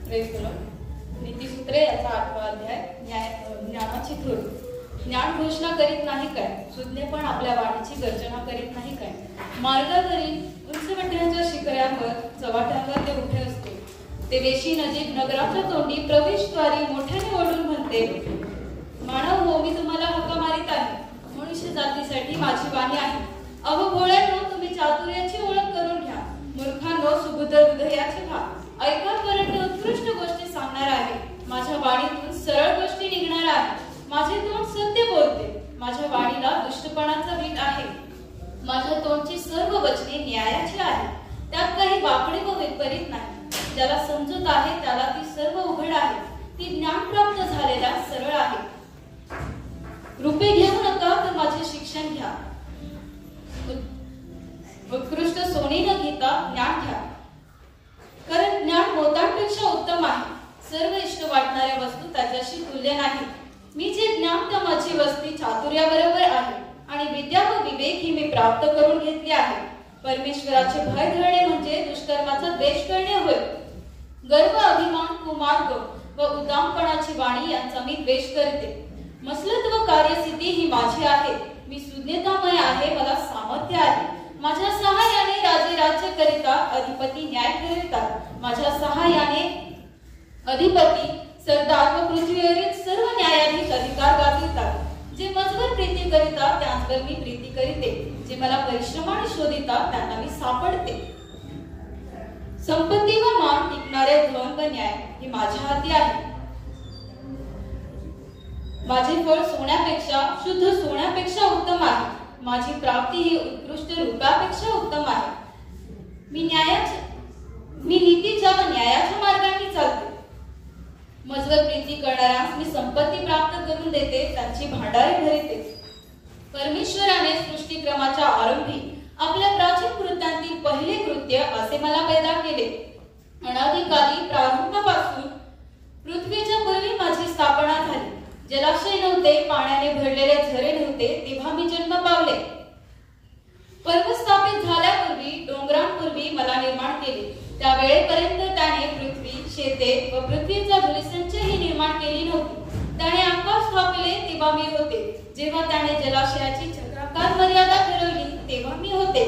नीतिसूत्रे याचा 8वा अध्याय ज्ञानाची थोर. ज्ञान घोषणा करीत नाही काय, सुज्ञपण आपल्या वाणीची गर्जना करीत नाही काय. मार्गावरील उंच वट्याच्या शिखरांवर चव्हाट्यावर ते उभे असते. ते वेशी नजीक नगराच्या तोंडी प्रवेशद्वारी मोठ्याने ओढून म्हणते, मानव हो, मी तुम्हाला हाका मारित आहे. मनुष्य जातीसाठी माझी वाणी आहे. अहो भोळ्यांनो, तुम्ही चातुर्याची ओळख करून घ्या. मूर्खांनो, सुबुद्ध हृदयाचे व्हा. ऐकापर्यंत उत्कृष्ट गोष्टी सांगणार आहे. माझ्या वाणीतून सरळ गोष्टी निघणार आहे. माझे तोंड सत्य बोलते. माझ्या वाणीला दुष्टपणाचा वीट आहे. माझ्या तोंडची सर्व वचने न्यायाची आहे. त्यात काही वाकडे व विपरीत नाही. ज्याला समजूत आहे त्याला ती सर्व उघड आहे. ती ज्ञान प्राप्त झालेला सरळ आहे. रुपये घेऊ नका, तर माझे शिक्षण घ्या. उत्कृष्ट सोने न घेता ज्ञान घ्या, कारण ज्ञान मोत्यांपेक्षा उत्तम आहे. सर्व इष्ट वाटणाऱ्या वस्तू त्याच्याशी तुल्य नाही. मी जे ज्ञान त्या माझी वस्ती चातुर्याबरोबर आहे, आणि विद्या व विवेक ही मी प्राप्त करून घेतली आहे. परमेश्वराचे भय धरणे म्हणजे दुष्कर्माचा द्वेष करणे होय. गर्व, अभिमान, कुमार्ग व उद्दामपणाची वाणी यांचा मी द्वेष करते. मसलत व कार्यसिद्धी ही माझी आहे. मी सुज्ञतामय आहे, मला सामर्थ्य आहे. माझ्या सहाय्याने राजे राज्य करिता, अधिपती न्याय ठरवितात. माझ्या सहाय्याने अधिपती, सरदार व पृथ्वीवरील सर्व न्यायाधीश अधिकार गाजवितात. जे मजवर प्रीती करिता त्यांवर मी प्रीती करीते. जे मला परिश्रमाने शोधितात त्यांना मी सापडते. संपत्ती व मान, टिकणारे धन व न्याय हे माझ्या हाती आहे. माझे फळ सोन्यापेक्षा, शुद्ध सोन्यापेक्षा उत्तम आहे. माझी प्राप्ती ही उत्कृष्ट रूपापेक्षा उत्तम आहे. मी नीतीच्या व न्यायाच्या मार्गाने चालते. मजवर प्रीती करणाऱ्यांस मी संपत्ती प्राप्त करून देते, त्यांची भांडारे भरते. परमेश्वराने सृष्टीक्रमाच्या आरंभी आपल्या प्राचीन कृत्यांतील पहिले कृत्य असे मला पैदा केले. अनादिकाली प्रारंभापासून पृथ्वीच्या पूर्वी माझी स्थापना झाली. जलाशय नव्हते, पाण्याने भरलेले झरे नव्हते, तेव्हा मी जन्म पावले. पर्वत स्थापित झाल्यापूर्वी, डोंगरांपूर्वी मला निर्माण केले. त्या वेळेपर्यंत त्याने पृथ्वी, शेते व पृथ्वीचा धूलिसंचही निर्माण केली नव्हती. त्याने आकाश स्थापिले तेव्हा मी होते. जेव्हा त्याने जलाशयाची चक्राकार मर्यादा ठरवली तेव्हा मी होते.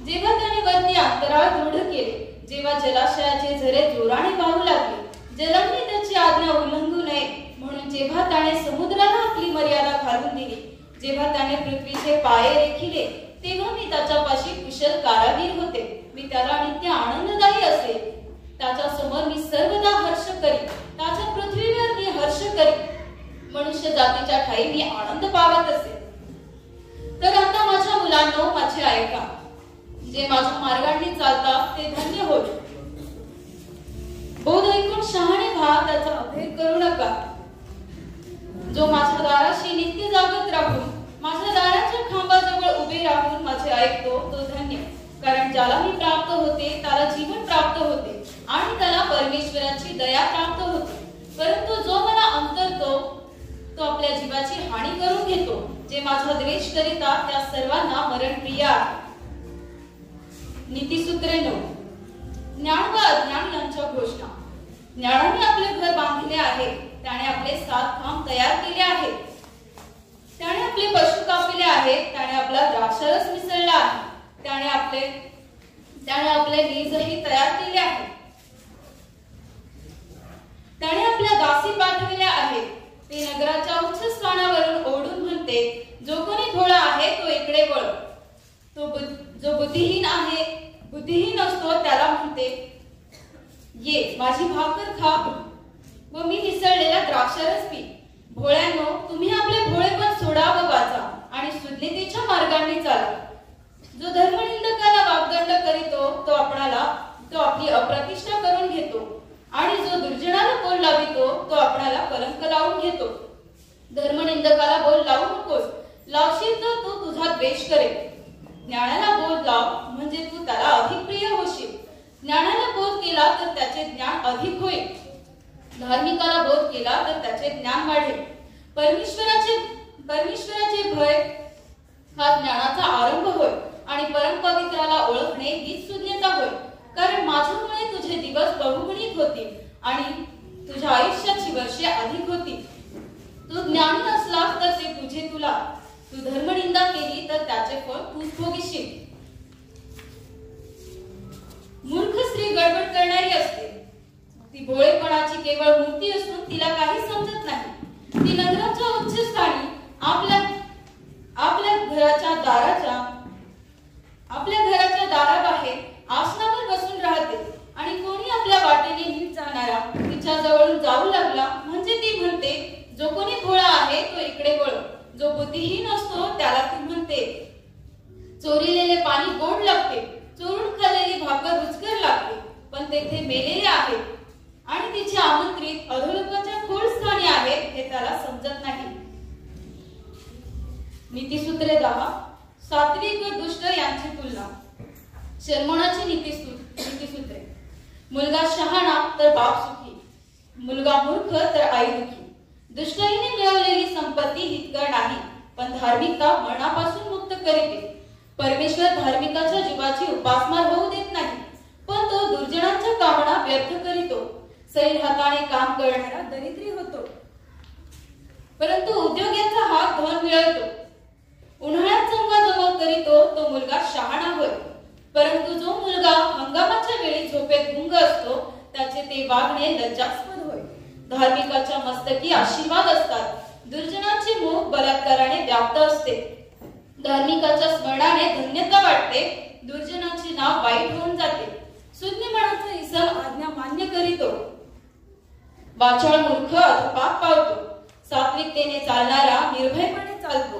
जेव्हा त्याने वरती अंतराळ दृढ केले, जेव्हा जलाशयाचे झरे जोराने वाहू लागले, जलांनी त्याची आज्ञा उल्लंघू नये म्हणून जेव्हा त्याने समुद्राला आपली मर्यादा घालून दिली, जेव्हा त्याने पृथ्वीचे पाये रेखिले, तेव्हा मी त्याच्यापाशी कुशल कारागीर होते. मी त्याला नित्य आनंददायी असे. त्याच्या समोर मी सर्वदा हर्ष करी. त्याच्या पृथ्वीवर मी हर्ष करी. मनुष्य जातीच्या ठाई मी आनंद पावत असे. तर आता माझ्या मुलांनो, माझे ऐका. जे माझ्या मार्गाने चालतात ते धन्य होईल. बोध ऐकून शहाणे व्हा, त्याचा अभेद करू नका. जो माझ्या दाराशी नित्य जागत राहून, माझ्या दाराच्या खांबाजवळ उभे राहून माझे ऐकतो तो धन्य. कारण ज्याला मी प्राप्त होते त्याला जीवन प्राप्त होते, आणि त्याला परमेश्वराची दया प्राप्त होते. परंतु जो मला अंतरतो तो आपल्या जीवाची हानी करून घेतो. जे माझा द्वेष करितात त्या सर्वांना मरण प्रिय आहे. नीतिसूत्रे 9. ज्ञान व अज्ञान यांच्या घोषणा. ज्ञानाने आपले घर बांधले आहे. त्याने आपले 7 खांब तयार केले आहेत. त्याने आपले पशु कापिले आहेत. त्याने आपला द्राक्षरस मिसळला आहे. त्याने आपले लीजही तयार केले आहे. त्याने आपल्या दासी पाठविल्या आहेत. ते नगराच्या उच्च स्थानावरून ओढून म्हणते, जो कोणी भोळा आहे तो इकडे वळ. जो बुद्धिहीन असतो त्याला म्हणते, ये माझी भाकर खा व मी मिसळलेला द्राक्षरस पी. भोळ्यांनो, तुम्ही आपले भोळेपण सोडा व वाचा, आणि सुज्ञतेच्या मार्गाने चाला. जो धर्मनिंदकाला वाग्दंड करीतो तो आपली अप्रतिष्ठा करून घेतो, आणि जो दुर्जनाला बोल लावितो तो आपणाला कलंक लावून घेतो. धर्मनिंदकाला बोल लावू नकोस. लावशील तर तो तुझा द्वेष करेल. ज्ञानाला बोल लाव म्हणजे तू त्याला अधिक प्रिय होशील. ज्ञानाला बोध केला तर त्याचे ज्ञान अधिक होईल. धार्मिकाला बोध केला तर त्याचे ज्ञान वाढेल. परमेश्वराचे भय हा ज्ञानाचा आरंभ होय, आणि परमपवित्राला ओळखणे हीच सुज्ञता होय. कारण माझ्यामुळे तुझे दिवस बहुगुणित होतील, आणि केवळ मूर्ती असून तिला काही समजत नाही. ती नगराच्या उच्चस्थानी आपल्या घराच्या दाराबाहेर आसनावर बसून राहते आणि कोणी आपल्या वाटेने नीट जाणारा तिच्या जवळून जाऊ लागला म्हणजे ती म्हणते, जो कोणी भोळा आहे तो इकडे वळ. जो बुद्धिहीन असतो त्याला ती म्हणते, चोरीलेले पाणी गोड लागते, चोरून खाल्लेली भाकर रुचकर लागते, पण तेथे मेलेले आहेत आणि तिचे आमंत्रित अधोलोकाच्या खोल स्थानी आहेत हे त्याला समजत नाही. नीतिसूत्रे 10. सात्विक व दुष्ट यांची तुलना. शर्मणाची नीतिसूत्रे. मुलगा शहाणा तर बाप सुखी, मुलगा मूर्ख तर आई दुखी. दुष्टाईने मिळवलेली संपत्ती हितकर नाही, पण धार्मिकता मरणापासून मुक्त करीते. परमेश्वर धार्मिकाच्या जीवाची उपासमार होऊ देत नाही, पण तो दुर्जनांच्या कामना व्यर्थ करीतो. सैल हाताने काम करणारा दरिद्री होतो, परंतु उद्योगाचा हात धन मिळवतो. उन्हाळ्यात जमवाजमव करीतो तो मुलगा शहाणा होय, परंतु जो मुलगा हंगामाच्या वेळी झोपेत गुंग असतो त्याचे ते वागणे लज्जास्पद होय. धार्मिकाच्या मस्तकी आशीर्वाद असतात, दुर्जनाचे मुख बलात्काराने व्याप्त असते. धार्मिकाच्या स्मरणाने धन्यता वाटते, दुर्जनाचे नाव वाईट होऊन जाते. शून्य मनाचा इसम आज्ञा मान्य करीतो, वाचाळ मूर्ख अधपात पावतो. सात्विकतेने चालणारा निर्भयपणे चालतो,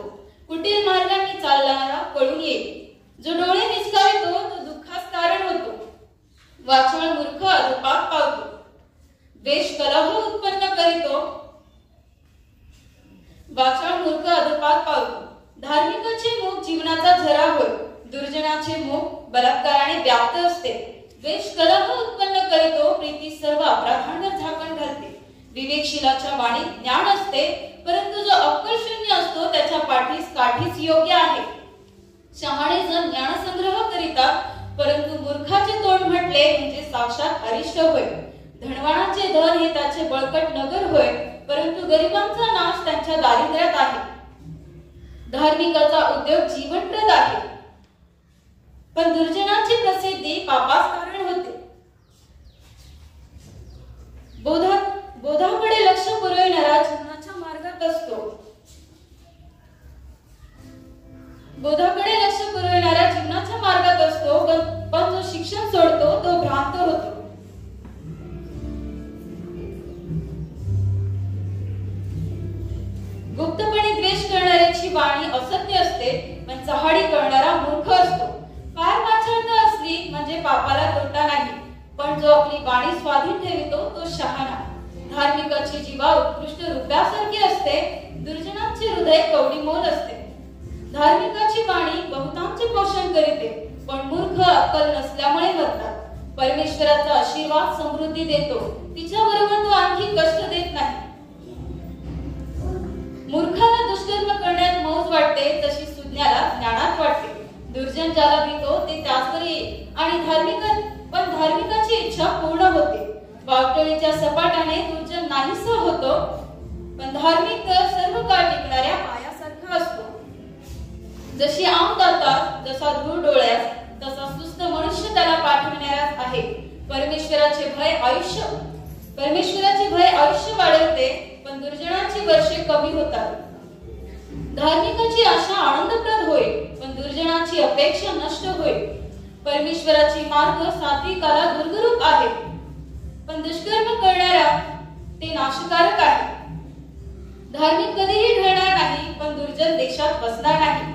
कुटील मार्गाने चालणारा पळून येईल. जो डोळे निचकावितो तो दुःखास कारण होतो, वाचाळ मूर्ख अधपात पावतो. द्वेष कलह उत्पन्न करीतो, वाचाळ मूर्ख अधपात पावतो. धार्मिकाचे मुख जीवनाचा झरा होय, दुर्जनाचे मुख बलात्काराने व्याप्त असते. द्वेष कलह उत्पन्न करीतो, प्रीती सर्व अपराधांवर झाकण घालते. विवेकशीलाच्या वाणीत ज्ञान असते, परंतु जो अक्कलशून्य असतो त्याच्या पाठीस काठीच योग्य आहे. शहाणे जण ज्ञानसंग्रह करीतात, परंतु मूर्खाचे तोंड म्हटले म्हणजे साक्षात अरिष्ट होय. धनवानाचे धन हे त्याचे बळकट नगर होय, परंतु गरिबांचा नाश त्यांच्या दारिद्र्यात आहे. धार्मिकाचा उद्योग जीवनप्रद आहे, पण दुर्जनाची प्रसिद्धी पापास कारण होते. बोधाकडे लक्ष पुरविणारा जीवनाच्या मार्गात असतो, पण जो शिक्षण सोडतो तो भ्रांत होतो. गुप्तपणे द्वेष करणाऱ्याची वाणी असत्य असते, पण चहाडी करणारा मूर्ख असतो. फार वाचाळता असली म्हणजे पापाला तोटा नाही, पण जो आपली वाणी स्वाधीन ठेवितो तो शहाणा. धार्मिकाची जीवा उत्कृष्ट रुपयासारखी असते, दुर्जनांचे हृदय कवडीमोल असते. धार्मिकाची वाणी बहुतांचे पोषण करीते, पण मूर्ख अक्कल नसल्यामुळे मरतात. परमेश्वराचा आशीर्वाद समृद्धी देतो, तिच्या बरोबर तो आणखी कष्ट देत नाही. मूर्खाला दुष्कर्म करण्यात मौज वाटते, तशी सुज्ञाला ज्ञानात वाटते. दुर्जन ज्याला भीतो ते त्याचवर येईल आणि धार्मिकाची इच्छा पूर्ण होते. वावटळीच्या सपाटाने दुर्जन नाहीसा होतो, पण धार्मिक तर सर्व काळ टिकणाऱ्या पायासारखा असतो. जशी आम दातात, जसा धूळ डोळ्यास, तसा सुस्त मनुष्य त्याला पाठविणाऱ्यास आहे. परमेश्वराचे भय आयुष्य वाढवते, पण दुर्जनाची वर्षे कमी होतात. धार्मिकाची आशा आनंदप्रद होय, पण दुर्जनाची अपेक्षा नष्ट होय. परमेश्वराची मार्ग सात्विकाला दुर्गरूप आहे, पण दुष्कर्म करणारा ते नाशकारक आहे. धार्मिक कधीही ढळणार नाही, पण दुर्जन देशात बसणार नाही.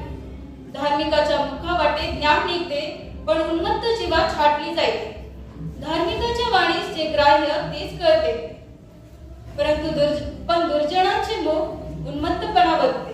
धार्मिकाच्या मुखावाटे ज्ञान निघते, पण उन्मत्त जीवा छाटली जाईल. धार्मिकाच्या वाणीस जे ग्राह्य तेच कळते, परंतु दुर्जनांचे मुख उन्मत्तपणा बघते.